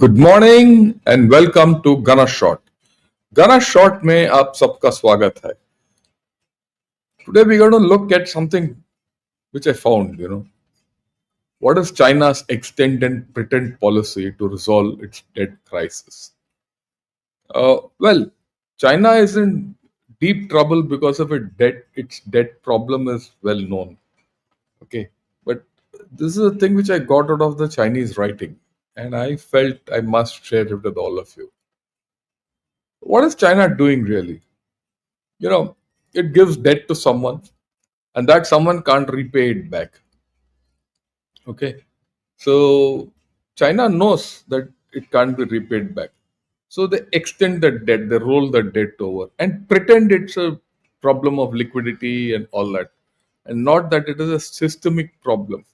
Good morning and welcome to गना shot. गना shot में आप सबका स्वागत है। Today we going to look at something which I found, what is China's extend and pretend policy to resolve its debt crisis? Well, China is in deep trouble because of its debt. Its debt problem is well known. Okay, but this is a thing which I got out of the Chinese writing, and I felt I must share it with all of you. What is China doing really? It gives debt to someone, and that someone can't repay it back. Okay, so China knows that it can't be repaid back. So they extend the debt, they roll the debt over and pretend it's a problem of liquidity and all that, and not that it is a systemic problem.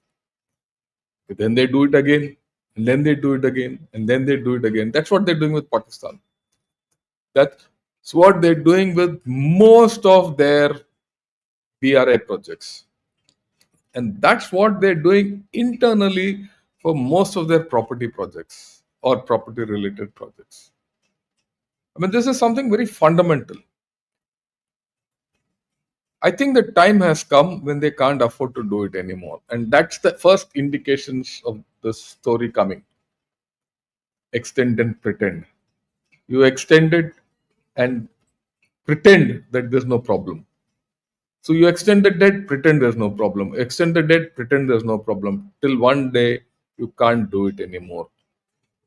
Then they do it again, and then they do it again, and then they do it again. That's what they're doing with Pakistan. That's what they're doing with most of their BRI projects. And that's what they're doing internally for most of their property projects or property related projects. I mean, this is something very fundamental. I think the time has come when they can't afford to do it anymore. And that's the first indications of this story coming. Extend and pretend. You extend it and pretend that there's no problem. So you extend the debt, pretend there's no problem. Extend the debt, pretend there's no problem. Till one day you can't do it anymore.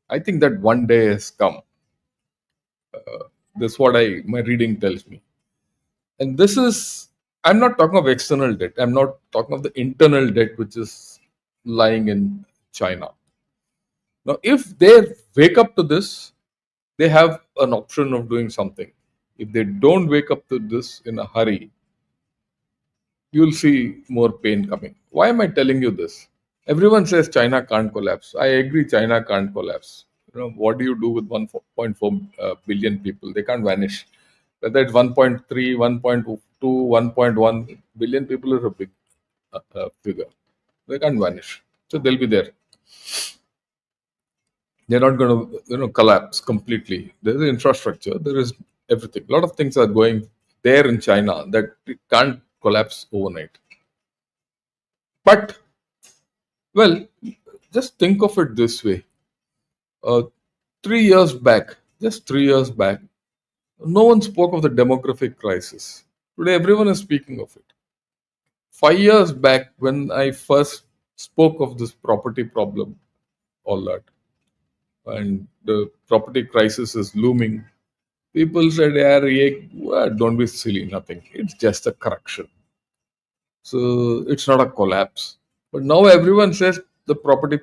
I think that one day has come. That's what my reading tells me. And this is, I'm not talking of external debt. I'm not talking of the internal debt which is lying in China. Now, if they wake up to this, they have an option of doing something. If they don't wake up to this in a hurry, you'll see more pain coming. Why am I telling you this? Everyone says China can't collapse. I agree, China can't collapse. What do you do with 1.4 billion people? They can't vanish. Whether it's 1.3, 1.2, 1.1 billion people is a big figure. They can't vanish. So they'll be there. They're not going to collapse completely. There is infrastructure. There is everything. A lot of things are going there in China that it can't collapse overnight. But, well, just think of it this way. 3 years back, just 3 years back, no one spoke of the demographic crisis. Today, everyone is speaking of it. 5 years back, when I first spoke of this property problem, all that, and the property crisis is looming, people said, don't be silly, nothing. It's just a correction. So it's not a collapse. But now everyone says the property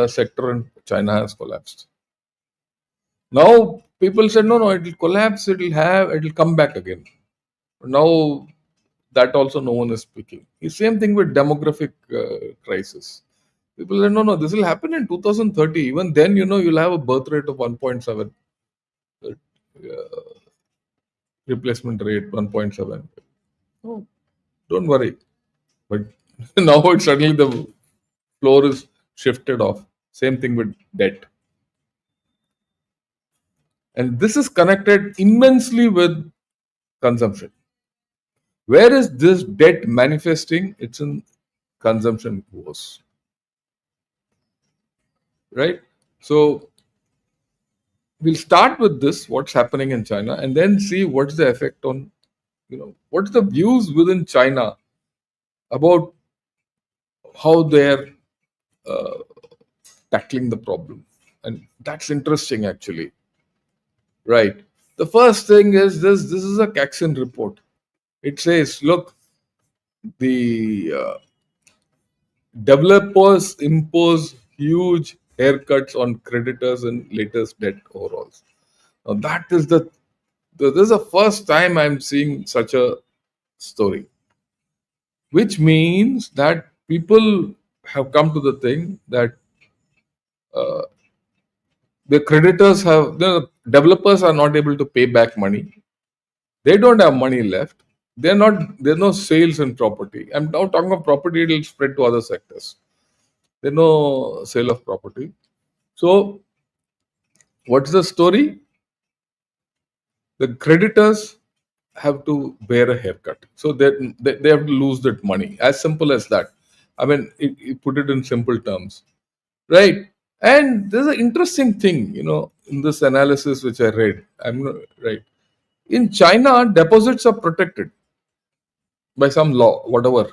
sector in China has collapsed. Now people said, no, it will collapse, it will come back again. Now that also no one is speaking. The same thing with demographic crisis. People said, no, this will happen in 2030. Even then, you'll have a birth rate of 1.7. Replacement rate 1.7. Oh, don't worry. But now it's suddenly the floor is shifted off. Same thing with debt. And this is connected immensely with consumption. Where is this debt manifesting? It's in consumption wars. Right? So we'll start with this, what's happening in China, and then see what's the effect on, what's the views within China about how they're tackling the problem. And that's interesting actually. Right. The first thing is this is a Caxton report. It says, look, the developers impose huge haircuts on creditors and latest debt overalls. Now that is this is the first time I'm seeing such a story, which means that people have come to the thing that the creditors the developers are not able to pay back money. They don't have money left. There's no sales in property. I'm now talking of property, it'll spread to other sectors. There's no sale of property. So What's the story? The creditors have to bear a haircut. So they have to lose that money. As simple as that. I mean, put it in simple terms. Right. And there's an interesting thing, in this analysis which I read. I'm not right. In China, deposits are protected by some law, whatever.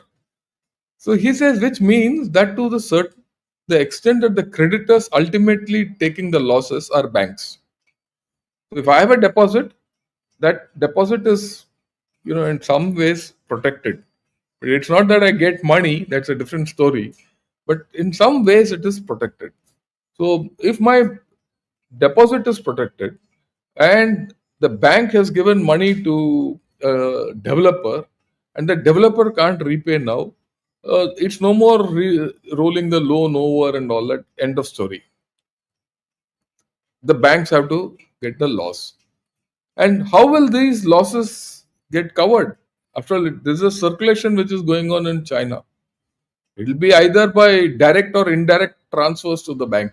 So he says, which means that to the extent that the creditors ultimately taking the losses are banks. So if I have a deposit, that deposit is, in some ways protected. But it's not that I get money, that's a different story. But in some ways it is protected. So if my deposit is protected and the bank has given money to a developer and the developer can't repay now, it's no more rolling the loan over and all that. End of story. The banks have to get the loss. And how will these losses get covered? After all, there's a circulation which is going on in China. It will be either by direct or indirect transfers to the bank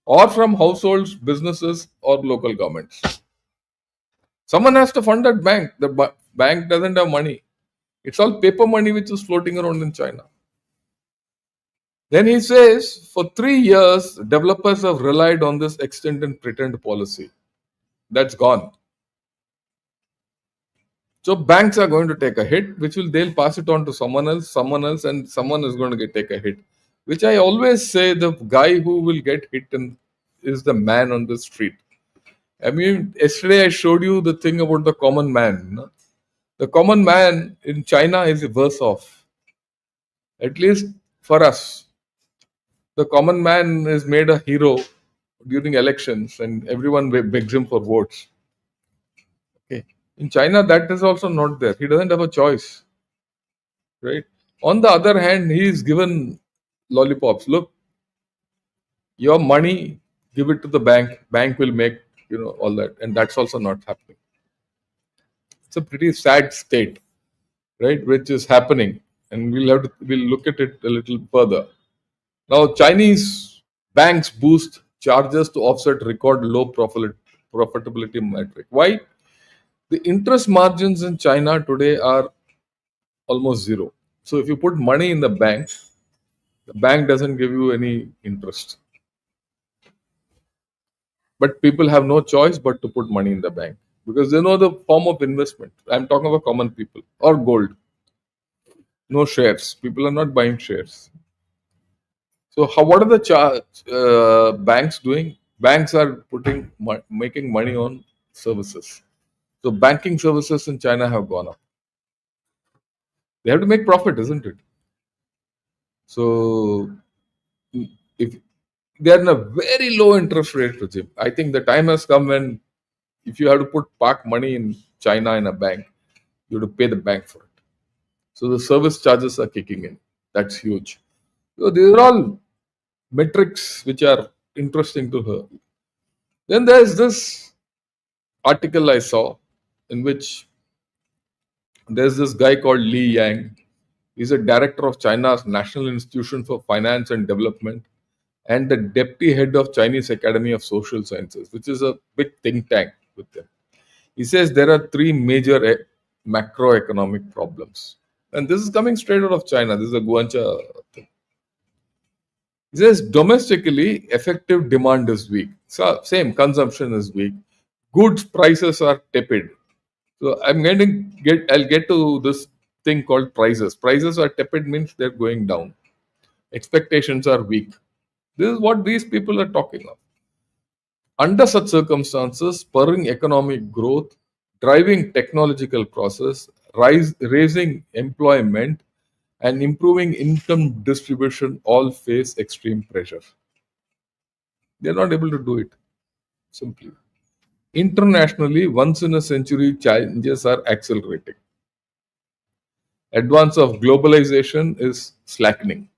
or from households, businesses, or local governments. Someone has to fund that bank. The bank doesn't have money. It's all paper money which is floating around in China. Then he says, for 3 years, developers have relied on this extend and pretend policy. That's gone. So banks are going to take a hit, which they'll pass it on to someone else, and someone is going to take a hit. Which I always say the guy who will get hit is the man on the street. I mean, yesterday I showed you the thing about the common man. The common man in China is worse off. At least for us. The common man is made a hero during elections and everyone begs him for votes. Okay. In China, that is also not there. He doesn't have a choice. Right? On the other hand, he is given lollipops. Look, your money, give it to the bank. Bank will make, all that. And that's also not happening. It's a pretty sad state, right? Which is happening. And we'll look at it a little further. Now, Chinese banks boost charges to offset record low profitability metric. Why? The interest margins in China today are almost zero. So if you put money in the bank doesn't give you any interest. But people have no choice but to put money in the bank because they know the form of investment. I'm talking about common people or gold. No shares. People are not buying shares. So what are the banks doing? Banks are making money on services. So banking services in China have gone up. They have to make profit, isn't it? So if they are in a very low interest rate regime, I think the time has come when if you have to park money in China in a bank, you have to pay the bank for it. So the service charges are kicking in. That's huge. So these are all metrics which are interesting to her. Then there's this article I saw in which there's this guy called Li Yang. He's a director of China's National Institution for Finance and Development and the deputy head of Chinese Academy of Social Sciences, which is a big think tank with them. He says there are three major macroeconomic problems. And this is coming straight out of China. This is a Guancha thing. He says domestically, effective demand is weak. So same, consumption is weak. Goods prices are tepid. So I'll get to this thing called prices. Prices are tepid means they're going down. Expectations are weak. This is what these people are talking of. Under such circumstances, spurring economic growth, driving technological process, raising employment, and improving income distribution all face extreme pressure. They're not able to do it simply. Internationally, once in a century challenges are accelerating. Advance of globalization is slackening.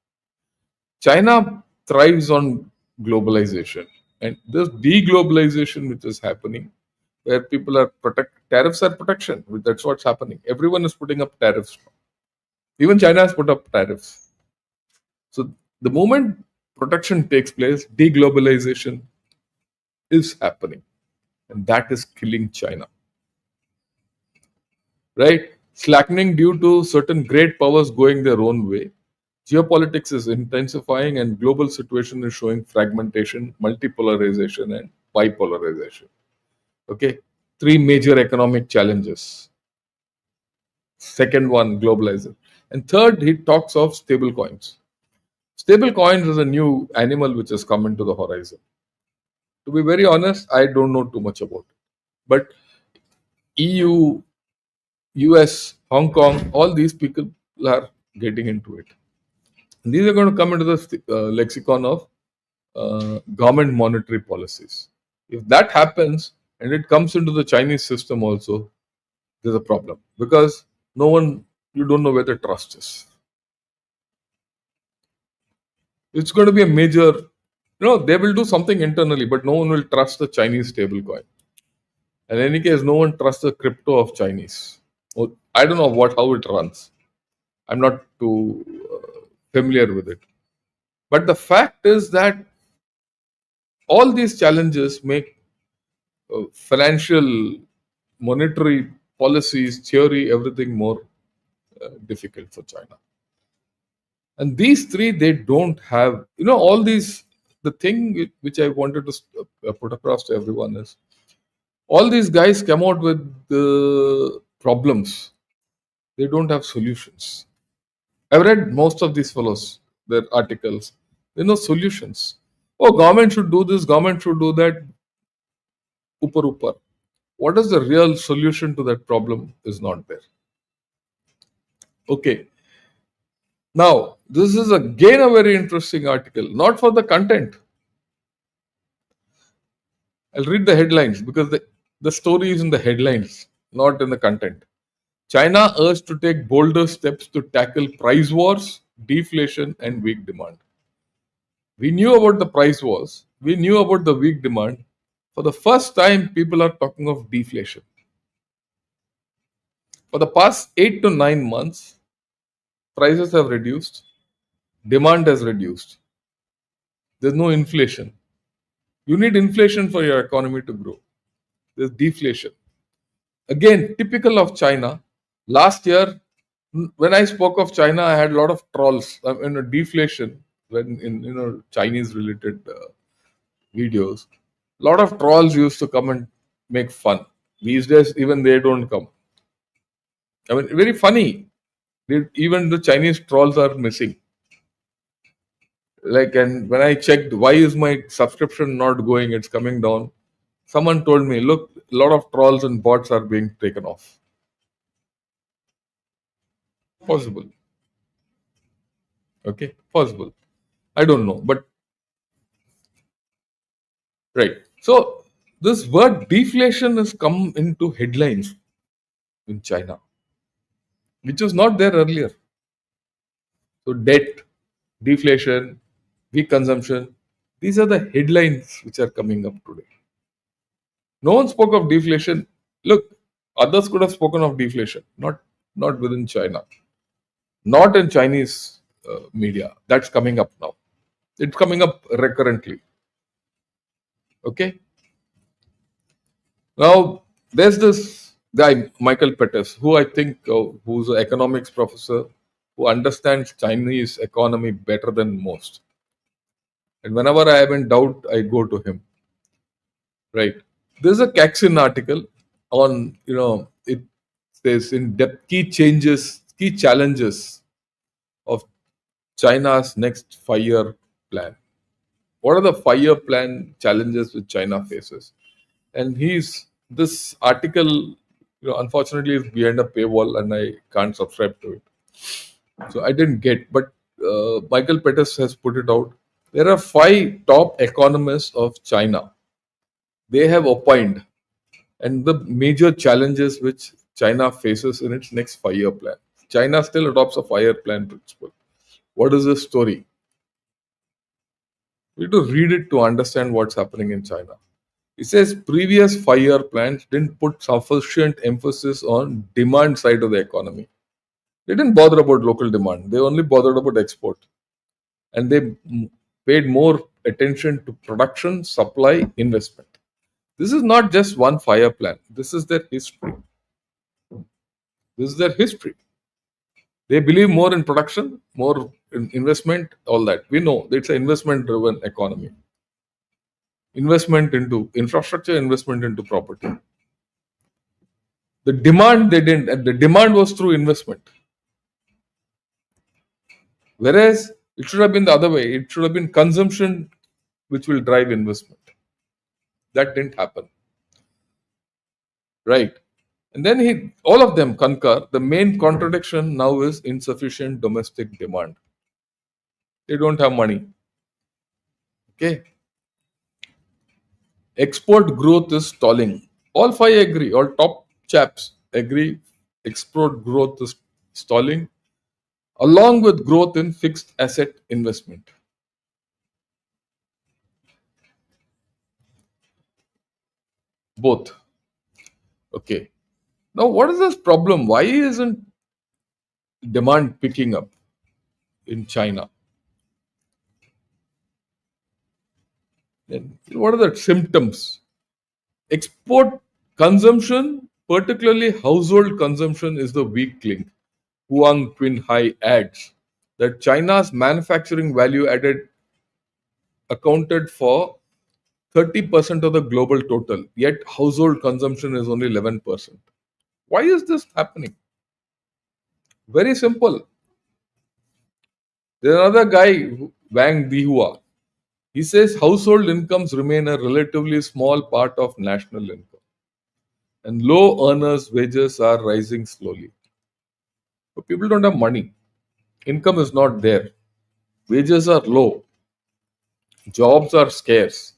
China thrives on globalization. And this deglobalization which is happening, where people are tariffs are protection. That's what's happening. Everyone is putting up tariffs. Even China has put up tariffs. So the moment protection takes place, deglobalization is happening, and that is killing China, right? Slackening due to certain great powers going their own way. Geopolitics is intensifying, and global situation is showing fragmentation, multipolarization, and bipolarization. Okay, three major economic challenges. Second one, globalization, and third, he talks of stable coins. Stable coins is a new animal which has come into the horizon. To be very honest, I don't know too much about it, but EU, US, Hong Kong, all these people are getting into it. These are going to come into the lexicon of government monetary policies. If that happens and it comes into the Chinese system also, there's a problem because no one, you don't know where the trust is. It's going to be a major, they will do something internally, but no one will trust the Chinese stablecoin. In any case, no one trusts the crypto of Chinese. I don't know how it runs. I'm not too familiar with it. But the fact is that all these challenges make financial, monetary policies, theory, everything more difficult for China. And these three, they don't have, all these. The thing which I wanted to put across to everyone is all these guys come out with the problems. They don't have solutions. I've read most of these fellows, their articles. There are no solutions. Oh, government should do this, government should do that. Upar upar. What is the real solution to that problem is not there. Okay. Now, this is again a very interesting article, not for the content. I'll read the headlines because the story is in the headlines, not in the content. China urged to take bolder steps to tackle price wars, deflation, and weak demand. We knew about the price wars, we knew about the weak demand. For the first time, people are talking of deflation. For the past 8 to 9 months, prices have reduced, demand has reduced. There's no inflation. You need inflation for your economy to grow. There's deflation. Again, typical of China. Last year, when I spoke of China, I had a lot of trolls. Deflation when in Chinese related videos. A lot of trolls used to come and make fun. These days, even they don't come. Very funny. Even the Chinese trolls are missing. And when I checked, why is my subscription not going? It's coming down. Someone told me, look, a lot of trolls and bots are being taken off. Possible. Okay, possible. I don't know, but right. So this word deflation has come into headlines in China, which was not there earlier. So debt, deflation, weak consumption, these are the headlines which are coming up today. No one spoke of deflation. Look, others could have spoken of deflation, not within China, not in Chinese media. That's coming up now. It's coming up recurrently. Okay. Now there's this guy Michael Pettis, who I think who's an economics professor who understands Chinese economy better than most. And whenever I am in doubt, I go to him. Right. There's a Caxin article on, it says in depth key challenges of China's next 5-year plan. What are the 5-year plan challenges which China faces? And this article, unfortunately, is behind a paywall and I can't subscribe to it. So I didn't get, but Michael Pettis has put it out. There are 5 top economists of China. They have opined and the major challenges which China faces in its next 5-year plan. China still adopts a 5-year plan principle. What is the story? We need to read it to understand what's happening in China. It says previous 5-year plans didn't put sufficient emphasis on demand side of the economy. They didn't bother about local demand. They only bothered about export. And they paid more attention to production, supply, investment. This is not just one fire plan. This is their history. This is their history. They believe more in production, more in investment, all that. We know it's an investment driven economy. Investment into infrastructure, investment into property. The demand they didn't, and the demand was through investment. Whereas it should have been the other way. It should have been consumption which will drive investment. That didn't happen. Right. And then all of them concur. The main contradiction now is insufficient domestic demand. They don't have money. Okay. Export growth is stalling. All five agree. All top chaps agree. Export growth is stalling, along with growth in fixed asset investment. Both. Okay. Now, what is this problem? Why isn't demand picking up in China? Then what are the symptoms? Export consumption, particularly household consumption, is the weak link. Huang Qinhai adds that China's manufacturing value added accounted for 30% of the global total, yet household consumption is only 11%. Why is this happening? Very simple. There's another guy, Wang Dihua. He says household incomes remain a relatively small part of national income, and low earners' wages are rising slowly. But people don't have money. Income is not there. Wages are low. Jobs are scarce.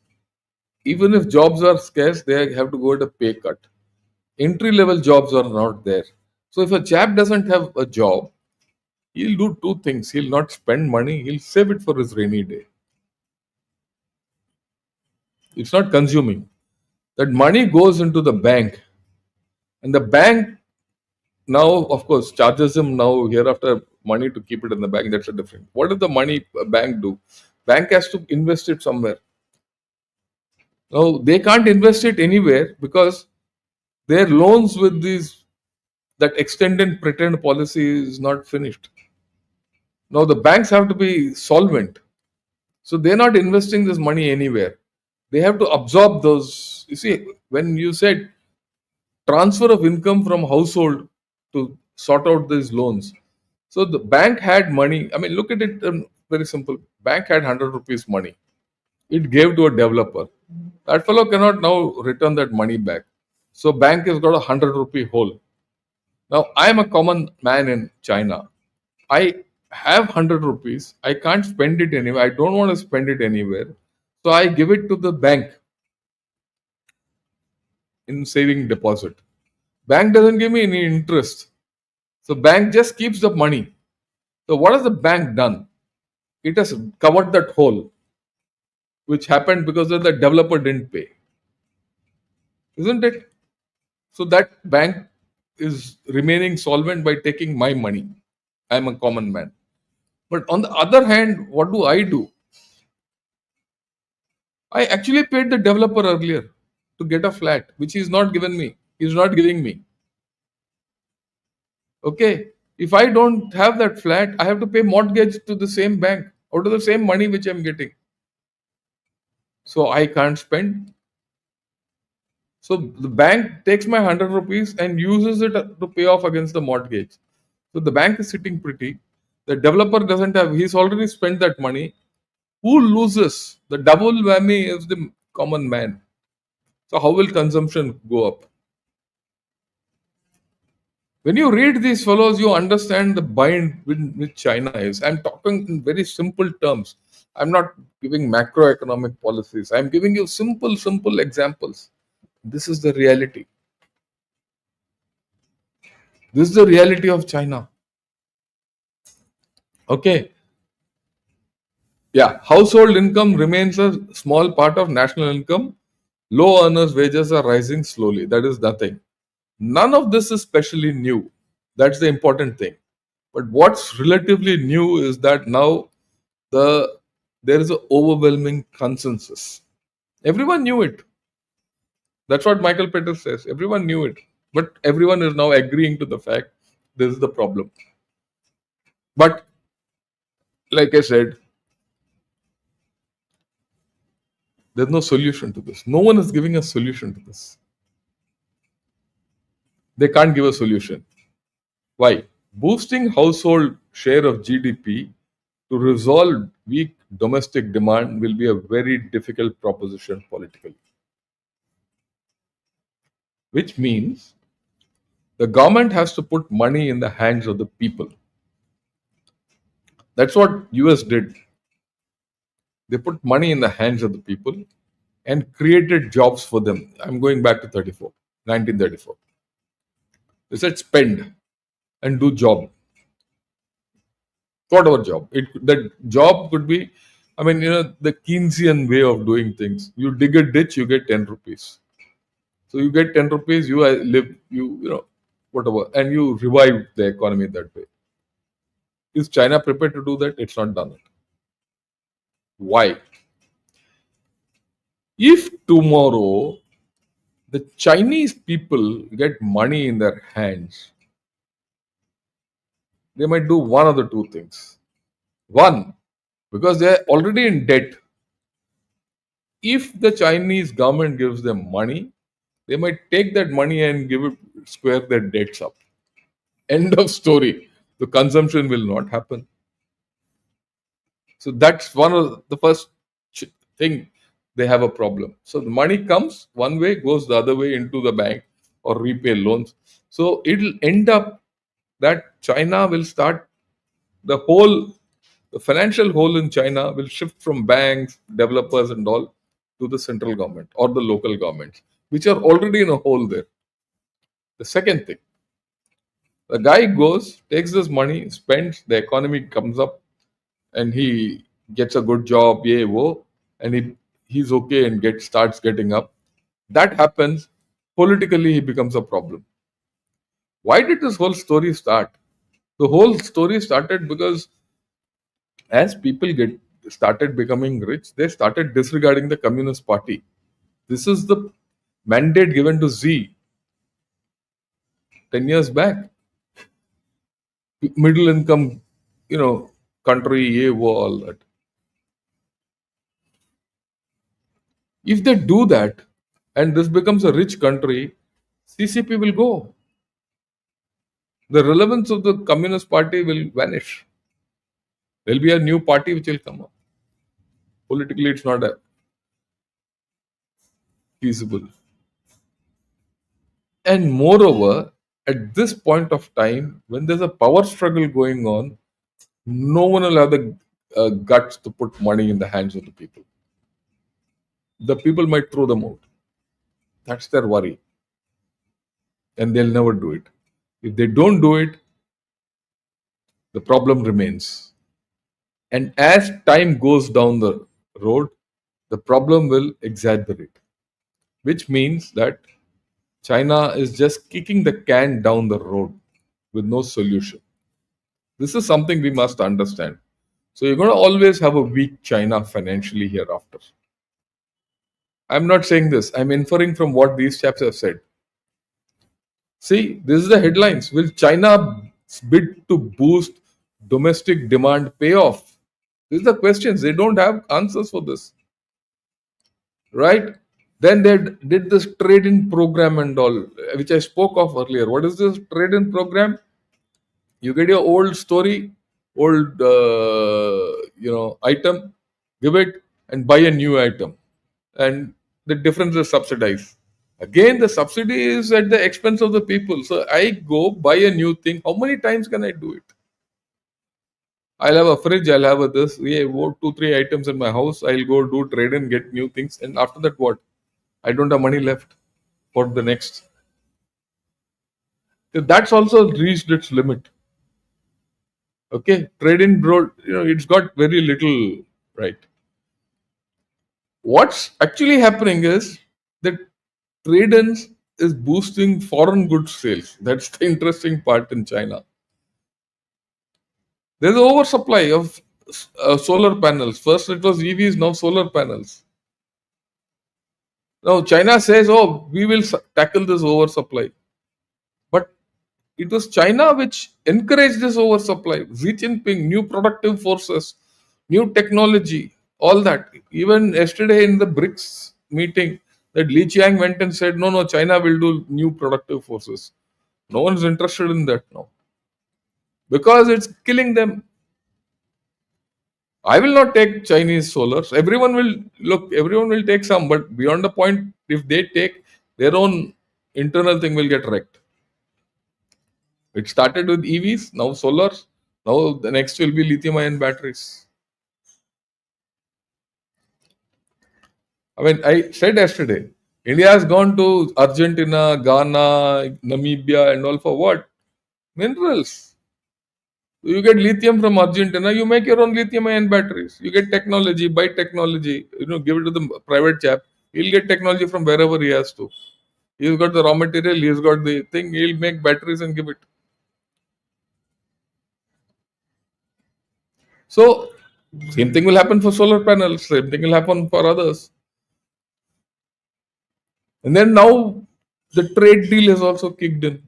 Even if jobs are scarce, they have to go at a pay cut. Entry level jobs are not there. So if a chap doesn't have a job, he'll do two things. He'll not spend money, he'll save it for his rainy day. It's not consuming. That money goes into the bank, and the bank now, of course, charges him now hereafter money to keep it in the bank. That's a different. What does the money bank do? Bank has to invest it somewhere. Now they can't invest it anywhere because their loans with these that extend and pretend policy is not finished. Now the banks have to be solvent, so they're not investing this money anywhere. They have to absorb those. You see, when you said transfer of income from household to sort out these loans, so the bank had money. I mean, look at it. Very simple. Bank had 100 rupees money. It gave to a developer. That fellow cannot now return that money back. So bank has got a 100 rupee hole. Now I am a common man in China. I have 100 rupees. I can't spend it anywhere. I don't want to spend it anywhere. So I give it to the bank in saving deposit. Bank doesn't give me any interest. So bank just keeps the money. So what has the bank done? It has covered that hole, which happened because the developer didn't pay. Isn't it? So that bank is remaining solvent by taking my money. I'm a common man. But on the other hand, what do? I actually paid the developer earlier to get a flat, which he's not given me. He's not giving me. Okay. If I don't have that flat, I have to pay mortgage to the same bank out of the same money which I'm getting. So I can't spend. So the bank takes my 100 rupees and uses it to pay off against the mortgage. So the bank is sitting pretty. The developer doesn't have, he's already spent that money. Who loses? The double whammy is the common man. So how will consumption go up? When you read these fellows, you understand the bind which China is. I'm talking in very simple terms. I'm not giving macroeconomic policies. I'm giving you simple examples. This is the reality. This is the reality of China. Okay. Yeah. Household income remains a small part of national income. Low earners' wages are rising slowly. That is nothing. None of this is specially new. That's the important thing. But what's relatively new is that now there is an overwhelming consensus. Everyone knew it. That's what Michael Peters says. Everyone knew it, but everyone is now agreeing to the fact this is the problem. But like I said, there's no solution to this. No one is giving a solution to this. They can't give a solution. Why? Boosting household share of GDP to resolve weak domestic demand will be a very difficult proposition politically. Which means the government has to put money in the hands of the people. That's what US did. They put money in the hands of the people and created jobs for them. I'm going back to 1934. They said spend and do job, whatever job. That job could be, the Keynesian way of doing things. You dig a ditch, you get 10 rupees. So you get 10 rupees, you live, whatever, and you revive the economy that way. Is China prepared to do that? It's not done it. Why? If tomorrow the Chinese people get money in their hands, they might do one of the two things. One, because they are already in debt. If the Chinese government gives them money, they might take that money and square their debts up. End of story. The consumption will not happen. So that's one of the first thing they have a problem. So the money comes one way, goes the other way into the bank or repay loans. So it'll end up that China will start the financial hole in China will shift from banks, developers, and all to the central government or the local governments, which are already in a hole there. The second thing, the guy goes, takes this money, spends, the economy comes up, and he gets a good job, and he's okay and starts getting up. That happens, politically he becomes a problem. Why did this whole story start? The whole story started because as people started becoming rich, they started disregarding the Communist Party. This is the mandate given to Z 10 years back. Middle income, country, all that. If they do that and this becomes a rich country, CCP will go. The relevance of the Communist Party will vanish. There will be a new party which will come up. Politically, it's not feasible. And moreover, at this point of time, when there's a power struggle going on, no one will have the guts to put money in the hands of the people. The people might throw them out. That's their worry. And they'll never do it. If they don't do it, the problem remains. And as time goes down the road, the problem will exaggerate, which means that China is just kicking the can down the road with no solution. This is something we must understand. So you're going to always have a weak China financially hereafter. I'm not saying this. I'm inferring from what these chaps have said. See, this is the headlines. Will China bid to boost domestic demand pay off? These are the questions. They don't have answers for this. Right? Then they did this trade-in program and all, which I spoke of earlier. What is this trade-in program? You get your old story, old item, give it, and buy a new item, and the difference is subsidized. Again, the subsidy is at the expense of the people. So I go buy a new thing. How many times can I do it? I'll have a fridge. I'll have this. Yeah, 2-3 items in my house. I'll go do trade and get new things. And after that, what? I don't have money left for the next. That's also reached its limit. Okay, trade-in, bro, it's got very little, right? What's actually happening is that trade-ins is boosting foreign goods sales. That's the interesting part in China. There's an oversupply of solar panels. First it was EVs, now solar panels. Now China says, "Oh, we will tackle this oversupply," but it was China which encouraged this oversupply. Xi Jinping, new productive forces, new technology, all that. Even yesterday in the BRICS meeting, that Li Qiang went and said, "No, no, China will do new productive forces." No one's interested in that now because it's killing them. I will not take Chinese solars. Everyone will look. Everyone will take some, but beyond the point, if they take their own internal thing, will get wrecked. It started with EVs, now solars. Now the next will be lithium-ion batteries. I mean, I said yesterday, India has gone to Argentina, Ghana, Namibia, and all for what? Minerals. You get lithium from Argentina, you make your own lithium-ion batteries. You get technology, buy technology, give it to the private chap. He'll get technology from wherever he has to. He's got the raw material, he's got the thing, he'll make batteries and give it. So, same thing will happen for solar panels, same thing will happen for others. And then now the trade deal has also kicked in.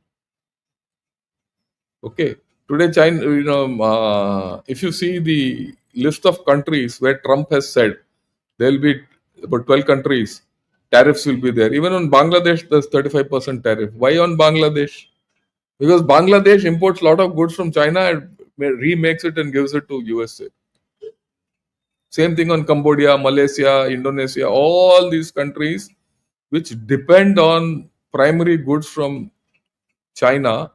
Okay. Today, China, if you see the list of countries where Trump has said there will be about 12 countries, tariffs will be there. Even on Bangladesh, there's 35% tariff. Why on Bangladesh? Because Bangladesh imports a lot of goods from China and remakes it and gives it to USA. Same thing on Cambodia, Malaysia, Indonesia, all these countries which depend on primary goods from China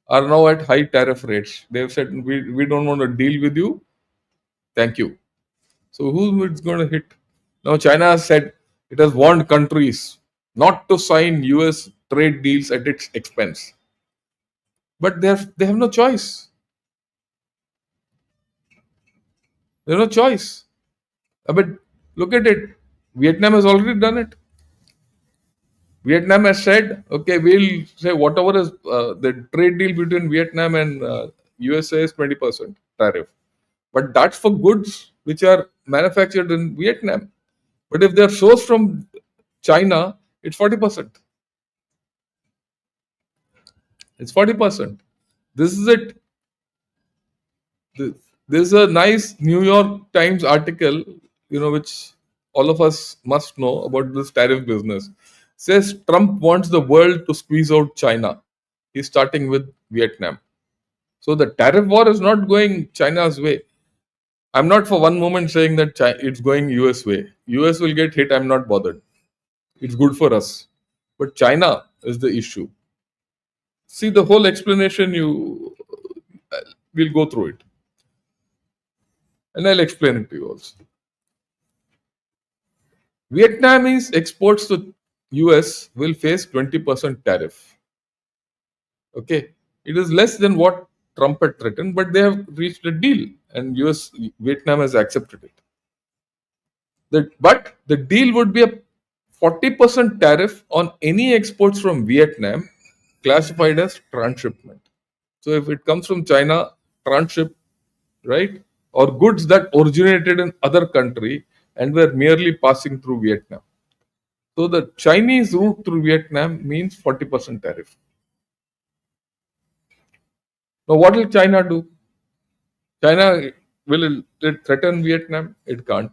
are now at high tariff rates. They've said, we don't want to deal with you. Thank you. So who it's going to hit? Now China has said it has warned countries not to sign US trade deals at its expense. But they have no choice. They have no choice. But look at it. Vietnam has already done it. Vietnam has said, okay, we'll say whatever is the trade deal between Vietnam and USA is 20% tariff. But that's for goods which are manufactured in Vietnam. But if they're sourced from China, it's 40%. It's 40%. This is it. There's a nice New York Times article, which all of us must know about this tariff business. Says Trump wants the world to squeeze out China. He's starting with Vietnam. So the tariff war is not going China's way. I'm not for one moment saying that it's going US way. US will get hit. I'm not bothered. It's good for us. But China is the issue. See the whole explanation. We'll go through it, and I'll explain it to you also. Vietnamese exports to US will face 20% tariff. Okay, it is less than what Trump had threatened, but they have reached a deal, and Vietnam has accepted it. But the deal would be a 40% tariff on any exports from Vietnam classified as transshipment. So if it comes from China, transship, right? Or goods that originated in other country and were merely passing through Vietnam. So the Chinese route through Vietnam means 40% tariff. Now what will China do? China will it threaten Vietnam? It can't.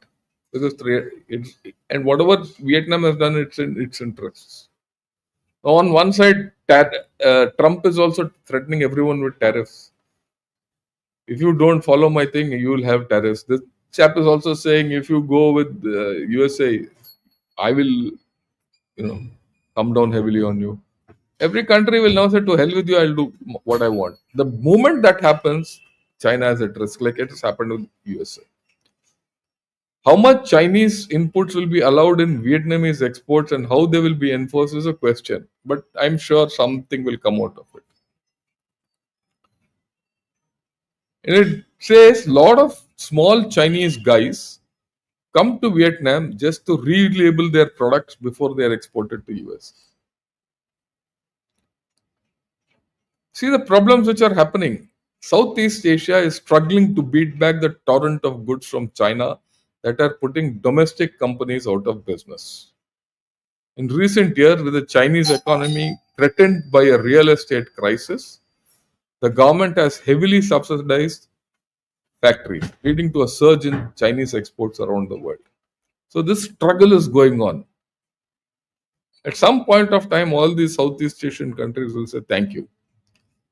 Because and whatever Vietnam has done, it's in its interests. On one side, Trump is also threatening everyone with tariffs. If you don't follow my thing, you will have tariffs. This chap is also saying, if you go with USA, I will, come down heavily on you. Every country will now say, to hell with you, I'll do what I want. The moment that happens, China is at risk, like it has happened with USA. How much Chinese inputs will be allowed in Vietnamese exports and how they will be enforced is a question. But I'm sure something will come out of it. And it says a lot of small Chinese guys come to Vietnam just to relabel their products before they are exported to US. See the problems which are happening. Southeast Asia is struggling to beat back the torrent of goods from China that are putting domestic companies out of business. In recent years, with the Chinese economy threatened by a real estate crisis, the government has heavily subsidized factories, leading to a surge in Chinese exports around the world. So this struggle is going on. At some point of time, all these Southeast Asian countries will say thank you.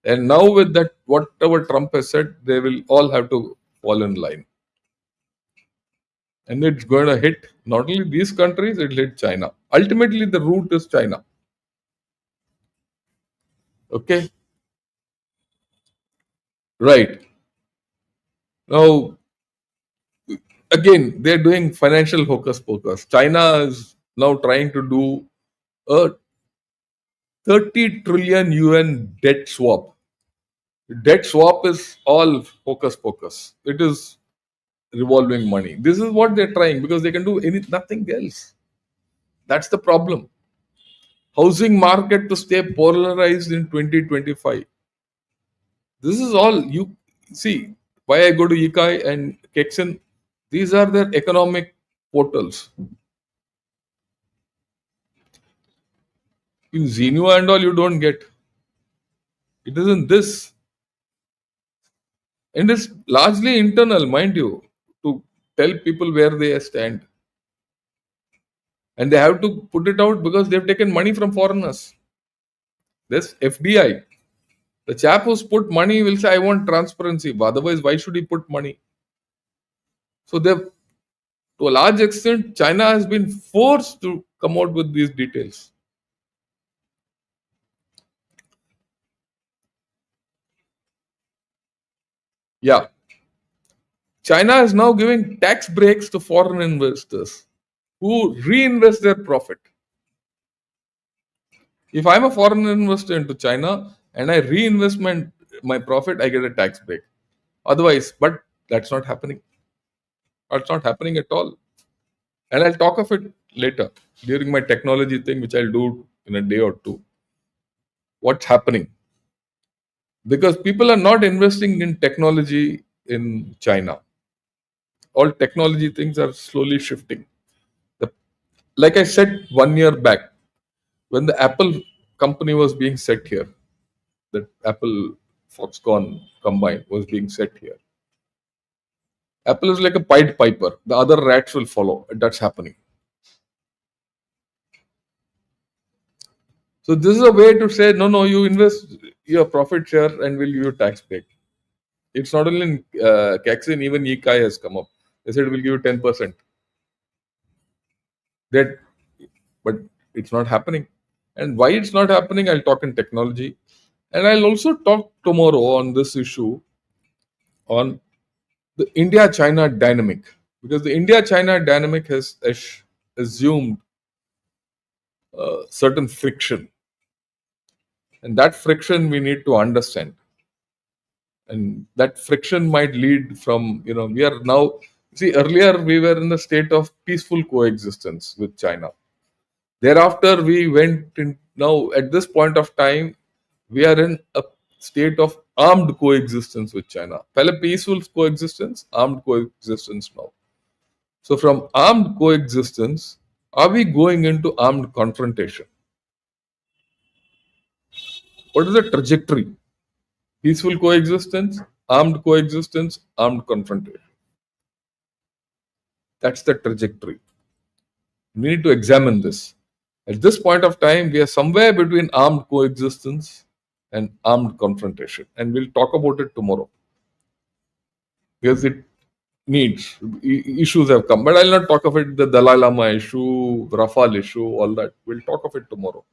And now with that, whatever Trump has said, they will all have to fall in line. And it's going to hit not only these countries, it will hit China. Ultimately, the root is China. Okay? Right. Now, again, they're doing financial hocus pocus. China is now trying to do a 30 trillion yuan debt swap. Debt swap is all hocus pocus. It is revolving money. This is what they're trying because they can do nothing else. That's the problem. Housing market to stay polarized in 2025. This is all you see. Why I go to Ikai and Kexen, these are their economic portals. In Zenua and all, you don't get. It isn't this. And it's largely internal, mind you, to tell people where they stand. And they have to put it out because they've taken money from foreigners. This FDI. The chap who's put money will say, I want transparency. Otherwise, why should he put money? So they've, to a large extent, China has been forced to come out with these details. Yeah. China is now giving tax breaks to foreign investors who reinvest their profit. If I'm a foreign investor into China and I reinvest my profit, I get a tax break. Otherwise, but that's not happening. That's not happening at all. And I'll talk of it later during my technology thing, which I'll do in a day or two. What's happening? Because people are not investing in technology in China. All technology things are slowly shifting. Like I said 1 year back, when the Apple company was being set here, that Apple Foxconn combine was being set here. Apple is like a Pied Piper. The other rats will follow. That's happening. So this is a way to say, no, you invest your profit share and we'll give you tax break. It's not only in Caxin, even Ekai has come up. They said we'll give you 10%. That, but it's not happening. And why it's not happening, I'll talk in technology. And I'll also talk tomorrow on this issue on the India-China dynamic. Because the India-China dynamic has assumed certain friction. And that friction we need to understand. And that friction might lead from, we are now, see, earlier we were in a state of peaceful coexistence with China. Thereafter, we went in, now at this point of time, we are in a state of armed coexistence with China. Pehle peaceful coexistence, armed coexistence now. So from armed coexistence, are we going into armed confrontation? What is the trajectory? Peaceful coexistence, armed coexistence, armed confrontation. That's the trajectory. We need to examine this. At this point of time, we are somewhere between armed coexistence and armed confrontation. And we'll talk about it tomorrow. Because it needs, issues have come. But I'll not talk of it, the Dalai Lama issue, Rafale issue, all that. We'll talk of it tomorrow.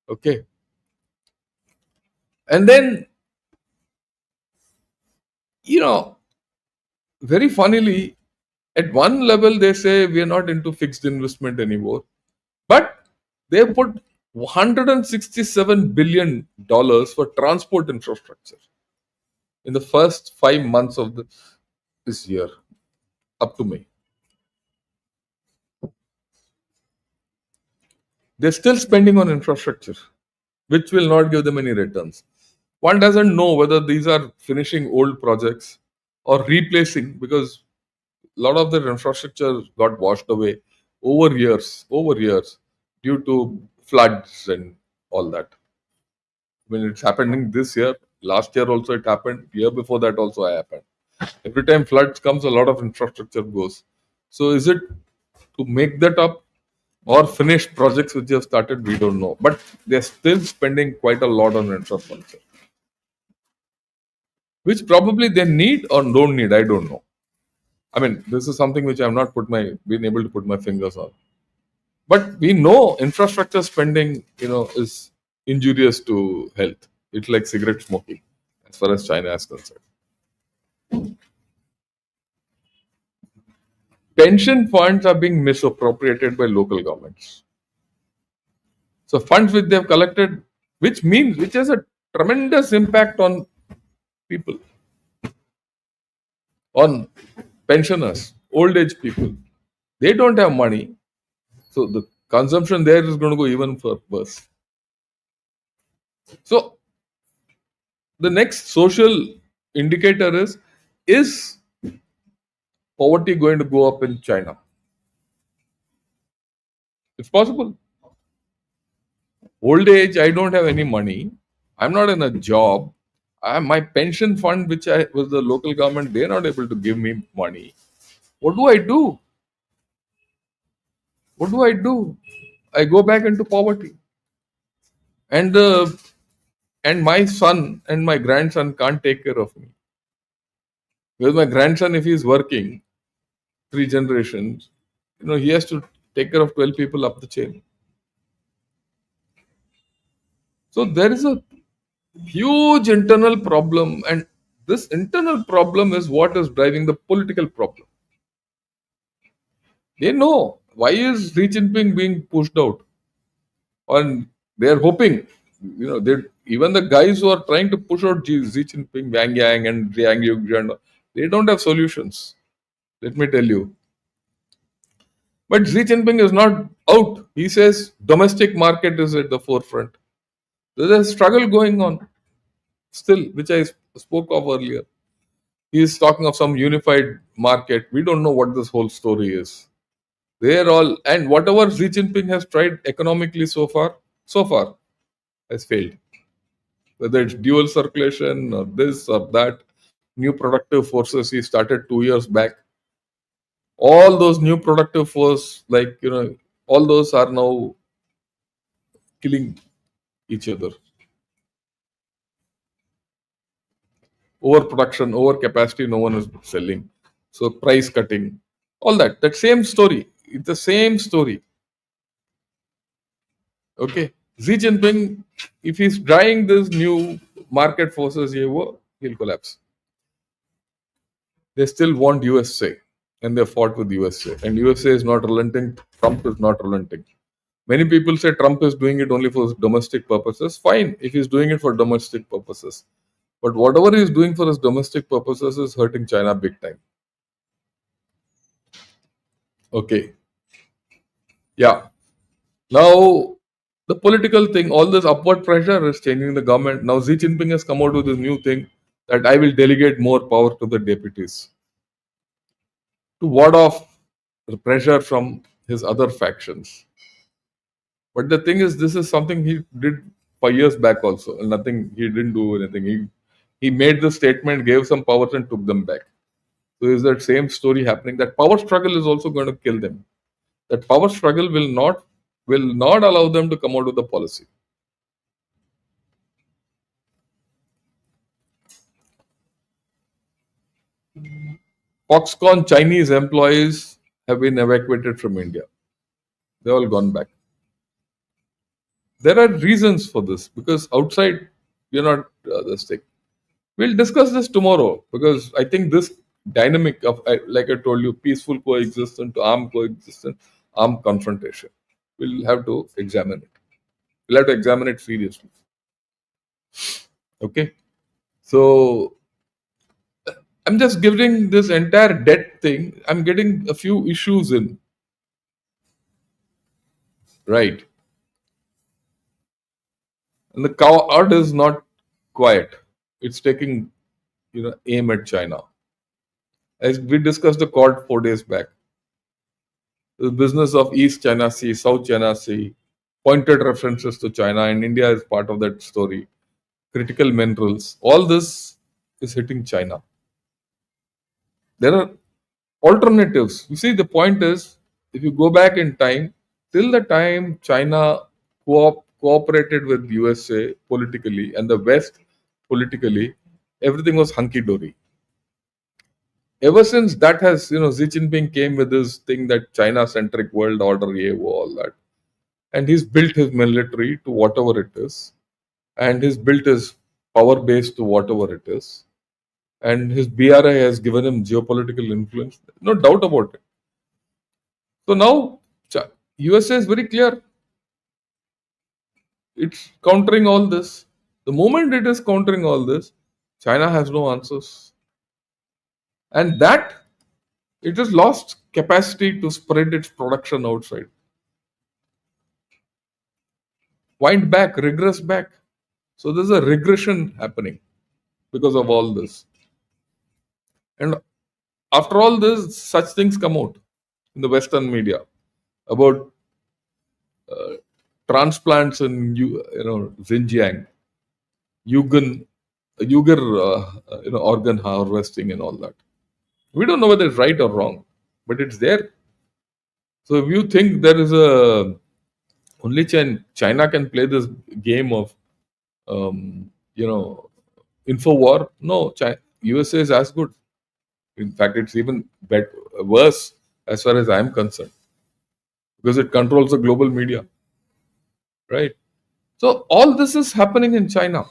Okay. And then, very funnily, at one level, they say we are not into fixed investment anymore. But they put $167 billion for transport infrastructure in the first 5 months of this year, up to May. They're still spending on infrastructure, which will not give them any returns. One doesn't know whether these are finishing old projects or replacing, because a lot of their infrastructure got washed away over years due to floods and all that. When it's happening this year, last year also it happened, year before that also happened. Every time floods comes, a lot of infrastructure goes. So is it to make that up or finish projects which have started? We don't know. But they're still spending quite a lot on infrastructure, which probably they need or don't need. I don't know. I mean, this is something which I've not been able to put my fingers on. But we know infrastructure spending, is injurious to health. It's like cigarette smoking, as far as China is concerned. Pension funds are being misappropriated by local governments. So funds which they have collected, which has a tremendous impact on people, on pensioners, old age people. They don't have money, so the consumption there is going to go even worse. So the next social indicator is poverty going to go up in China? It's possible. Old age, I don't have any money. I'm not in a job. My pension fund, which I was the local government, they're not able to give me money. What do I do? What do I do? I go back into poverty, and and my son and my grandson can't take care of me because my grandson, if he's working 3 generations, he has to take care of 12 people up the chain. So there is a huge internal problem, and this internal problem is what is driving the political problem. They know why is Xi Jinping being pushed out, and they are hoping, they even the guys who are trying to push out Xi Jinping, Wang Yang and Jiang Yu, they don't have solutions. Let me tell you. But Xi Jinping is not out. He says domestic market is at the forefront. There's a struggle going on still, which I spoke of earlier. He is talking of some unified market. We don't know what this whole story is. They're all, and whatever Xi Jinping has tried economically so far has failed. Whether it's dual circulation or this or that, new productive forces he started 2 years back. All those new productive force, all those are now killing each other. Overproduction, overcapacity, no one is selling. So price cutting, all that same story. It's the same story. Okay. Xi Jinping, if he's trying this new market forces, he'll collapse. They still want USA and they fought with USA. And USA is not relenting. Trump is not relenting. Many people say Trump is doing it only for domestic purposes. Fine, if he's doing it for domestic purposes. But whatever he's doing for his domestic purposes is hurting China big time. Okay. Yeah. Now, the political thing, all this upward pressure is changing the government. Now, Xi Jinping has come out with this new thing that I will delegate more power to the deputies to ward off the pressure from his other factions. But the thing is, this is something he did 5 years back also. And nothing, he didn't do anything. He made the statement, gave some powers and took them back. So is that same story happening? That power struggle is also going to kill them. That power struggle will not allow them to come out with a policy. Foxconn Chinese employees have been evacuated from India. They all gone back. There are reasons for this because outside we're not this thing. We'll discuss this tomorrow because I think this dynamic of, like I told you, peaceful coexistence to armed coexistence, armed confrontation. We'll have to examine it. We'll have to examine it seriously. Okay. So I'm just giving this entire debt thing. I'm getting a few issues in. Right. And the crowd is not quiet. It's taking, aim at China. As we discussed the Quad 4 days back, the business of East China Sea, South China Sea, pointed references to China, and India is part of that story. Critical minerals, all this is hitting China. There are alternatives. You see, the point is, if you go back in time, till the time China cooperated with USA politically and the West politically, everything was hunky dory. Ever since that has, Xi Jinping came with this thing that China centric world order, all that, and he's built his military to whatever it is, and he's built his power base to whatever it is, and his BRI has given him geopolitical influence, no doubt about it. So now USA is very clear. It's countering all this. The moment it is countering all this, China has no answers. And that it has lost capacity to spread its production outside. Wind back, regress back. So there's a regression happening because of all this. And after all this, such things come out in the Western media about transplants in Xinjiang, Uyghur organ harvesting and all that. We don't know whether it's right or wrong, but it's there. So if you think there is only China can play this game of info war, no, USA is as good. In fact, it's even worse as far as I'm concerned, because it controls the global media, right? So all this is happening in China,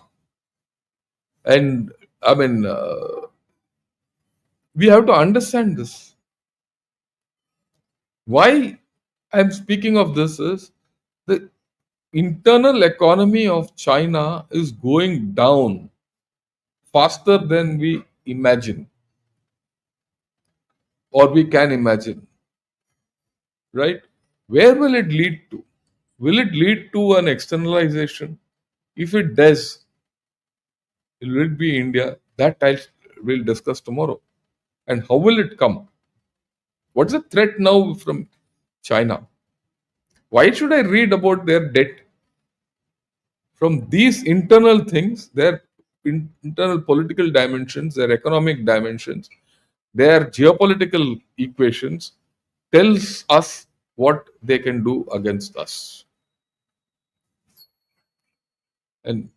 and I mean, we have to understand this. Why I'm speaking of this is the internal economy of China is going down faster than we imagine or we can imagine, right? Where will it lead to? Will it lead to an externalization? If it does, will it be India? That we'll discuss tomorrow. And how will it come? What's the threat now from China? Why should I read about their debt? From these internal things, their internal political dimensions, their economic dimensions, their geopolitical equations tells us what they can do against us. And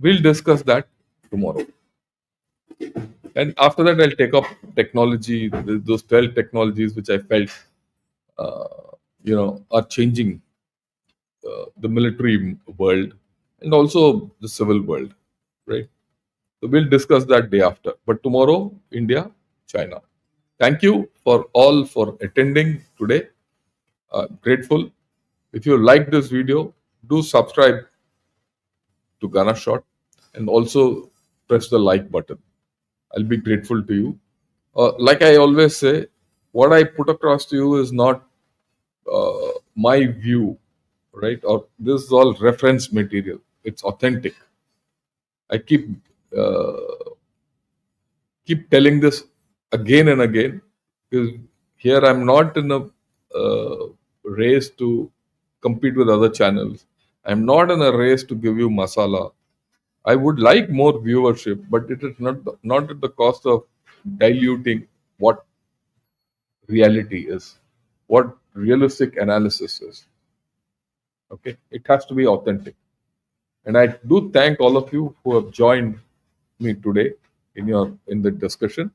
we'll discuss that tomorrow. And after that, I'll take up technology, those 12 technologies which I felt, are changing the military world and also the civil world, right? So we'll discuss that day after. But tomorrow, India, China. Thank you for all for attending today. Grateful. If you like this video, do subscribe to Ghana Shot and also press the like button. I'll be grateful to you. Like I always say, what I put across to you is not my view, right? Or this is all reference material. It's authentic. I keep telling this again and again, because here I'm not in a race to compete with other channels. I'm not in a race to give you masala. I would like more viewership, but it is not at the cost of diluting what reality is, what realistic analysis is. Okay, it has to be authentic. And I do thank all of you who have joined me today in the discussion.